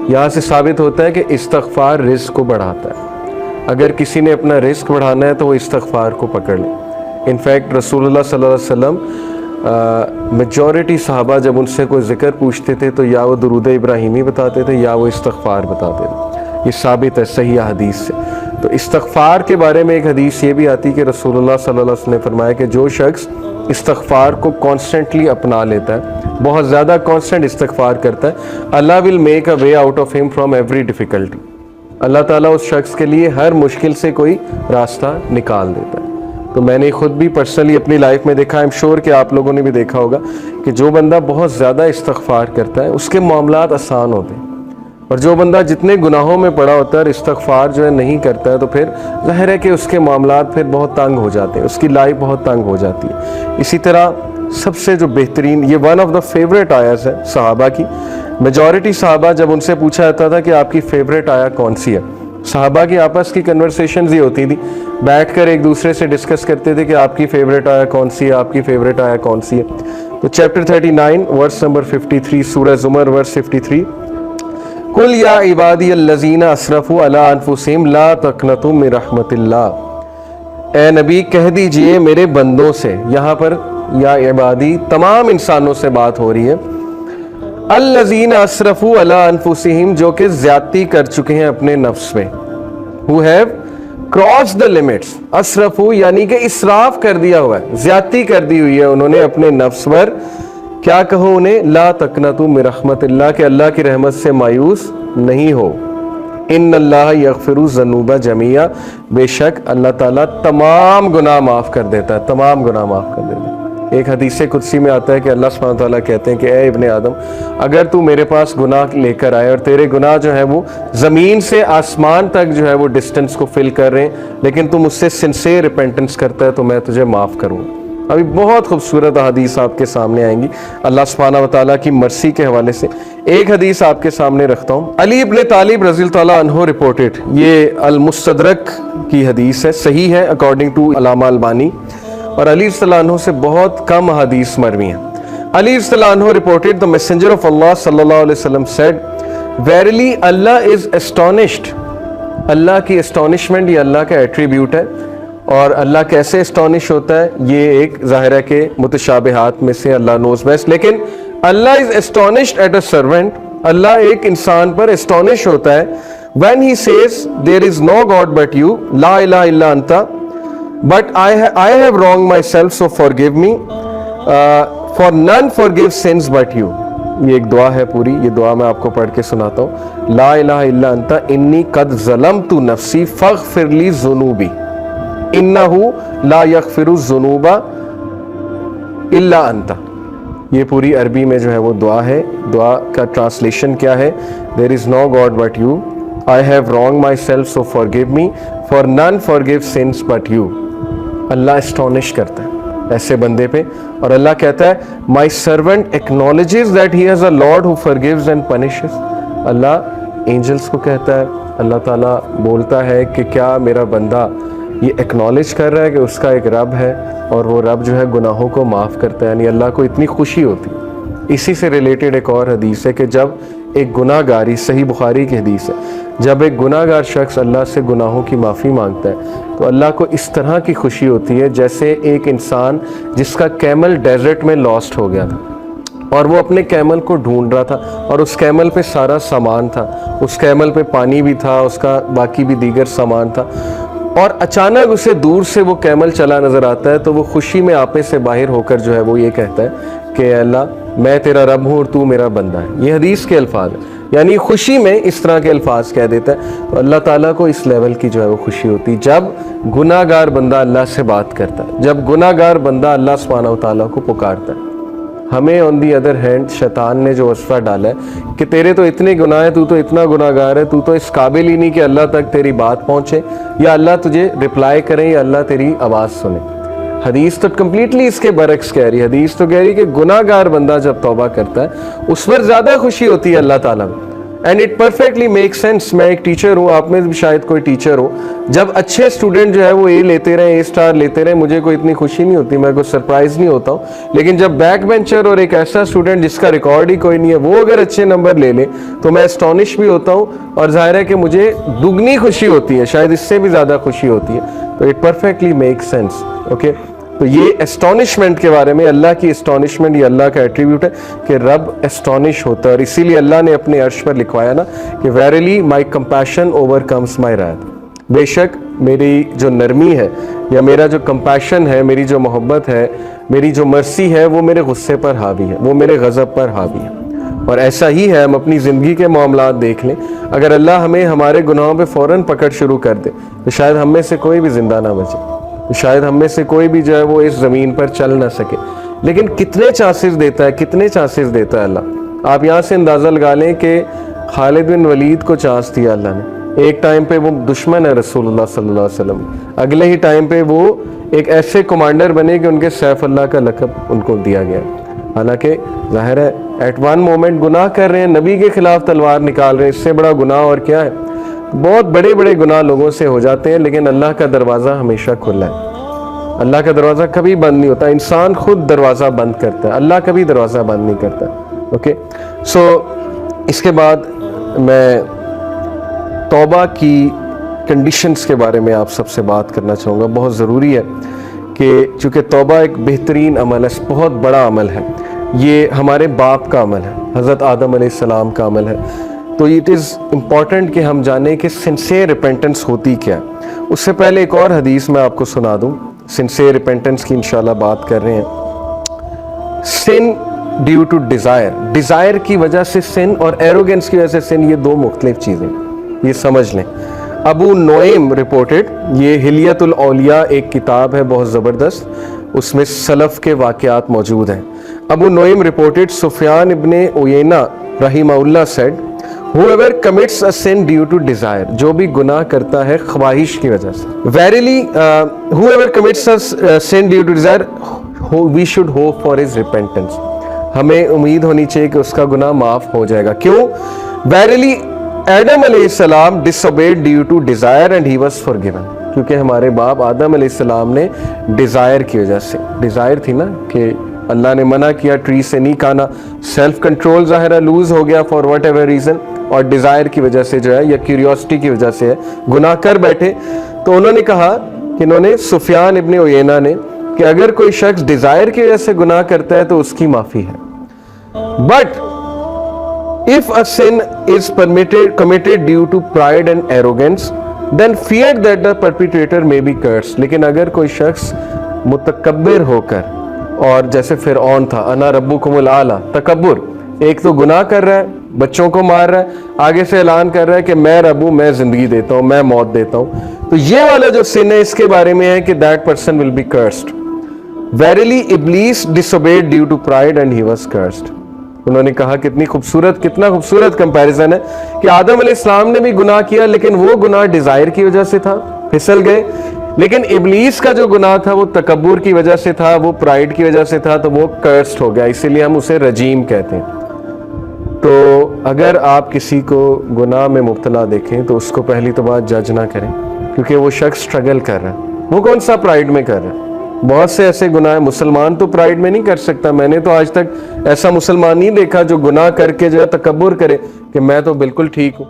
یہاں سے ثابت ہوتا ہے کہ استغفار رزق کو بڑھاتا ہے. اگر کسی نے اپنا رزق بڑھانا ہے تو وہ استغفار کو پکڑ لے. انفیکٹ رسول اللہ صلی اللہ علیہ وسلم میجورٹی صحابہ جب ان سے کوئی ذکر پوچھتے تھے تو یا وہ درود ابراہیمی بتاتے تھے یا وہ استغفار بتاتے تھے. یہ ثابت ہے صحیح حدیث سے. تو استغفار کے بارے میں ایک حدیث یہ بھی آتی کہ رسول اللہ صلی اللہ علیہ وسلم نے فرمایا کہ جو شخص استغفار کو کانسٹنٹلی اپنا لیتا ہے, بہت زیادہ کانسٹنٹ استغفار کرتا ہے, Allah will make a way out of him from every difficulty. Allah تعالیٰ اس شخص کے لیے ہر مشکل سے کوئی راستہ نکال دیتا ہے. تو میں نے خود بھی پرسنلی اپنی لائف میں دیکھا, ایم شور کہ آپ لوگوں نے بھی دیکھا ہوگا کہ جو بندہ بہت زیادہ استغفار کرتا ہے اس کے معاملات آسان ہوتے ہیں, اور جو بندہ جتنے گناہوں میں پڑا ہوتا ہے اور استغفار جو ہے نہیں کرتا ہے تو پھر ظاہر ہے کہ اس کے معاملات پھر بہت تنگ ہو جاتے ہیں, اس کی لائف بہت تنگ ہو جاتی ہے. اسی طرح سب سے جو بہترین, یہ ون آف دا فیوریٹ آیات ہے صحابہ کی. میجورٹی صحابہ جب ان سے پوچھا جاتا تھا کہ آپ کی فیوریٹ آیا کون سی ہے, صحابہ کی آپس کی کنورسیشنز ہی ہوتی تھی, بیٹھ کر ایک دوسرے سے ڈسکس کرتے تھے کہ آپ کی فیوریٹ آیا کون سی ہے, آپ کی فیوریٹ آیا کون سی ہے. تو چیپٹر 39 ورس نمبر 53, سورہ زمر ورس 53, قل یا عبادی الذین اسرفوا علی انفسہم لا تقنطوا من رحمت اللہ. اے نبی کہہ دیجئے میرے بندوں سے, یہاں پر یا عبادی تمام انسانوں سے بات ہو رہی ہے, الذین اسرفوا علی انفسہم جو کہ زیادتی کر چکے ہیں اپنے نفس میں, who have crossed the limits. اسرفوا یعنی کہ اسراف کر دیا ہوا ہے, زیادتی کر دی ہوئی ہے انہوں نے اپنے نفس پر. کیا کہو انہیں, لا تقنطوا من رحمت اللہ, کہ اللہ کی رحمت سے مایوس نہیں ہو. ان اللہ یغفر الذنوب جميعا, بے شک اللہ تعالیٰ تمام گناہ معاف کر دیتا ہے, تمام گناہ معاف کر دیتا ہے. ایک حدیث قدسی میں آتا ہے کہ اللہ سبحانہ تعالیٰ کہتے ہیں کہ اے ابن آدم, اگر تو میرے پاس گناہ لے کر آئے اور تیرے گناہ جو ہے وہ زمین سے آسمان تک جو ہے وہ ڈسٹنس کو فل کر رہے ہیں, لیکن تو مجھ سے سنسیئر ریپینٹنس کرتا ہے تو میں تجھے معاف کروں. ابھی بہت خوبصورت حدیث آپ کے سامنے آئیں گی اللہ سبحانہ و تعالیٰ کی مرسی کے حوالے سے. ایک حدیث آپ کے سامنے رکھتا ہوں. علی ابن طالب رضی اللہ تعالیٰ عنہ رپورٹڈ, یہ المستدرک کی حدیث ہے, صحیح ہے اکارڈنگ ٹو علامہ البانی, اور علی رضی اللہ عنہ سے بہت کم حدیث مروی ہیں. علی رضی اللہ عنہ reported the messenger of Allah صلی اللہ علیہ وسلم said, verily Allah is astonished. اللہ کی astonishment یہ اللہ کا ایٹریبیوٹ ہے, اور اللہ کیسے اسٹانش ہوتا ہے یہ ایک ظاہر ہے کہ متشابہات میں سے اللہ knows best. لیکن اللہ is astonished at a servant, اللہ ایک انسان پر اسٹانش ہوتا ہے when he says there is no God but you, لا الہ الا انت, but I have wronged myself so forgive me, for none forgive sins but you. یہ ایک دعا ہے پوری, یہ دعا میں آپ کو پڑھ کے سناتا ہوں. لا الہ الا انت انی قد ظلمت نفسی فاغفر لی ذنوبی انہ لا یغفر الذنوب الا انت. یہ پوری عربی میں جو ہے وہ دعا ہے. دعا کا ٹرانسلیشن کیا ہے؟ there is no God but you, I have wronged myself so forgive me, for none forgive sins but you. اللہ اسٹونش کرتا ہے ایسے بندے پہ, اور اللہ کہتا ہے my servant acknowledges that he has a Lord who forgives and punishes. Allah angels کو کہتا ہے, اللہ تعالیٰ بولتا ہے کہ کیا میرا بندہ یہ ایکنالج کر رہا ہے کہ اس کا ایک رب ہے اور وہ رب جو ہے گناہوں کو معاف کرتا ہے. یعنی اللہ کو اتنی خوشی ہوتی. اسی سے ریلیٹڈ ایک اور حدیث ہے کہ جب ایک گناہ گاری, صحیح بخاری کی حدیث ہے, جب ایک گناہ گار شخص اللہ سے گناہوں کی معافی مانگتا ہے تو اللہ کو اس طرح کی خوشی ہوتی ہے جیسے ایک انسان جس کا کیمل ڈیزرٹ میں لاسٹ ہو گیا تھا اور وہ اپنے کیمل کو ڈھونڈ رہا تھا, اور اس کیمل پہ سارا سامان تھا, اس کیمل پہ پانی بھی تھا, اس کا باقی بھی دیگر سامان تھا, اور اچانک اسے دور سے وہ کیمل چلا نظر آتا ہے تو وہ خوشی میں آپے سے باہر ہو کر جو ہے وہ یہ کہتا ہے کہ اے اللہ میں تیرا رب ہوں اور تو میرا بندہ ہے. یہ حدیث کے الفاظ ہیں, یعنی خوشی میں اس طرح کے الفاظ کہہ دیتا ہے. تو اللہ تعالیٰ کو اس لیول کی جو ہے وہ خوشی ہوتی جب گناہ گار بندہ اللہ سے بات کرتا ہے, جب گناہ گار بندہ اللہ سبحانہ و تعالیٰ کو پکارتا ہے. ہمیں آن دی ادر ہینڈ شیطان نے جو وصفہ ڈالا ہے کہ تیرے تو اتنے گناہ ہیں, تو اتنا گناہ گار ہے, تو اس قابل ہی نہیں کہ اللہ تک تیری بات پہنچے یا اللہ تجھے رپلائی کریں یا اللہ تیری آواز سنے. حدیث تو کمپلیٹلی اس کے برعکس کہہ رہی ہے. حدیث تو کہہ رہی ہے کہ گناہ گار بندہ جب توبہ کرتا ہے اس پر زیادہ خوشی ہوتی ہے اللہ تعالیٰ میں. And it perfectly make sense. میں ایک ٹیچر ہوں, آپ میں بھی شاید کوئی ٹیچر ہو. جب اچھے اسٹوڈنٹ جو ہے وہ اے لیتے رہے, اے اسٹار لیتے رہے, مجھے کوئی اتنی خوشی نہیں ہوتی, میں کوئی سرپرائز نہیں ہوتا ہوں. لیکن جب بیک بینچر اور ایک ایسا اسٹوڈنٹ جس کا ریکارڈ ہی کوئی نہیں ہے وہ اگر اچھے نمبر لے لے تو میں اسٹونش بھی ہوتا ہوں, اور ظاہر ہے کہ مجھے دگنی خوشی ہوتی ہے, شاید اس سے بھی زیادہ خوشی ہوتی ہے. تو it perfectly make sense. Okay, تو یہ اسٹونشمنٹ کے بارے میں, اللہ کی اسٹونشمنٹ یہ اللہ کا ایٹریبیوٹ ہے کہ رب اسٹونش ہوتا ہے, اور اسی لیے اللہ نے اپنے عرش پر لکھوایا نا کہ ویریلی مائی کمپیشن اوور کمس مائی رائت. بے شک میری جو نرمی ہے یا میرا جو کمپیشن ہے, میری جو محبت ہے, میری جو مرسی ہے, وہ میرے غصے پر حاوی ہے, وہ میرے غضب پر حاوی ہے. اور ایسا ہی ہے, ہم اپنی زندگی کے معاملات دیکھ لیں, اگر اللہ ہمیں ہمارے گناہوں پہ فوراً پکڑ شروع کر دے تو شاید ہم میں سے کوئی بھی زندہ نہ بچے, شاید ہم میں سے کوئی بھی جو ہے وہ اس زمین پر چل نہ سکے. لیکن کتنے چانسز دیتا ہے, کتنے چانسز دیتا ہے اللہ. آپ یہاں سے اندازہ لگا لیں کہ خالد بن ولید کو چانس دیا اللہ نے. ایک ٹائم پہ وہ دشمن ہے رسول اللہ صلی اللہ علیہ وسلم, اگلے ہی ٹائم پہ وہ ایک ایسے کمانڈر بنے کہ ان کے سیف اللہ کا لقب ان کو دیا گیا. حالانکہ ظاہر ہے ایٹ ون مومنٹ گناہ کر رہے ہیں, نبی کے خلاف تلوار نکال رہے ہیں, اس سے بڑا گناہ اور کیا ہے. بہت بڑے بڑے گناہ لوگوں سے ہو جاتے ہیں, لیکن اللہ کا دروازہ ہمیشہ کھلا ہے. اللہ کا دروازہ کبھی بند نہیں ہوتا, انسان خود دروازہ بند کرتا ہے, اللہ کبھی دروازہ بند نہیں کرتا. اوکے, سو اس کے بعد میں توبہ کی کنڈیشنز کے بارے میں آپ سب سے بات کرنا چاہوں گا. بہت ضروری ہے کہ چونکہ توبہ ایک بہترین عمل ہے, بہت بڑا عمل ہے, یہ ہمارے باپ کا عمل ہے, حضرت آدم علیہ السلام کا عمل ہے. تو اٹ از امپورٹنٹ کہ ہم جانیں کہ سنسیئر ریپینٹنس ہوتی کیا ہے. اس سے پہلے ایک اور حدیث میں آپ کو سنا دوں, سنسیئر ریپینٹنس کی انشاءاللہ بات کر رہے ہیں. سن ڈیو ٹو ڈیزائر, ڈیزائر کی وجہ سے سن اور ایروگنس کی وجہ سے سن, یہ دو مختلف چیزیں, یہ سمجھ لیں. ابو نعیم رپورٹڈ, یہ حلیت الاولیاء ایک کتاب ہے بہت زبردست, اس میں سلف کے واقعات موجود ہیں. ابو نعیم رپورٹڈ سفیان ابن عیینہ رحمہ اللہ said, whoever commits a sin due to desire, جو بھی گناہ کرتا ہے خواہش کی وجہ سے. Verily, whoever commits a sin due to desire, we should hope for his repentance. ہمیں امید ہونی چاہیے کہ اس کا گناہ معاف ہو جائے گا. کیوں؟ Verily, آدم علیہ السلام disobeyed due to desire and he was forgiven. کیونکہ ہمارے باپ آدم علیہ السلام نے ڈیزائر کی وجہ سے, ڈیزائر تھی نا کہ اللہ نے منع کیا ٹری سے نہیں کھانا, سیلف کنٹرول ظاہرہ لوز ہو گیا فار واٹ ایور ریزن, اور ڈیزائر کی وجہ سے جو ہے یا کیوریوسٹی کی وجہ سے ہے گناہ کر بیٹھے. تو انہوں نے کہا کہ انہوں نے سفیان ابن عیینہ نے کہ اگر کوئی شخص ڈیزائر کی وجہ سے گناہ کرتا ہے تو اس کی معافی ہے. But if a sin is committed due to pride and arrogance, then fear that the perpetrator may be cursed. لیکن اگر کوئی شخص متکبر ہو کر, اور جیسے فرعون تھا, انا ربکم الاعلی, تکبر, ایک تو گناہ کر رہا ہے, بچوں کو مار رہا ہے, آگے سے اعلان کر رہا ہے کہ میں رب ہوں, میں زندگی دیتا ہوں, میں موت دیتا ہوں, تو یہ والا جو سن ہے اس کے بارے میں ہے کہ that person will be cursed. Verily Iblis disobeyed due to pride and he was cursed. انہوں نے کہا کتنا خوبصورت کمپیریزن ہے کہ آدم علیہ السلام نے بھی گناہ کیا, لیکن وہ گناہ ڈیزائر کی وجہ سے تھا, پھسل گئے. لیکن ابلیس کا جو گناہ تھا وہ تکبر کی وجہ سے تھا, وہ پرائڈ کی وجہ سے تھا, تو وہ کرسڈ ہو گیا, اسی لیے ہم اسے رجیم کہتے ہیں. تو اگر آپ کسی کو گناہ میں مبتلا دیکھیں تو اس کو پہلی تو بات جج نہ کریں, کیونکہ وہ شخص سٹرگل کر رہا ہے, وہ کون سا پرائڈ میں کر رہا ہے. بہت سے ایسے گناہ ہیں, مسلمان تو پرائڈ میں نہیں کر سکتا. میں نے تو آج تک ایسا مسلمان نہیں دیکھا جو گناہ کر کے جو ہے تکبر کرے کہ میں تو بالکل ٹھیک ہوں.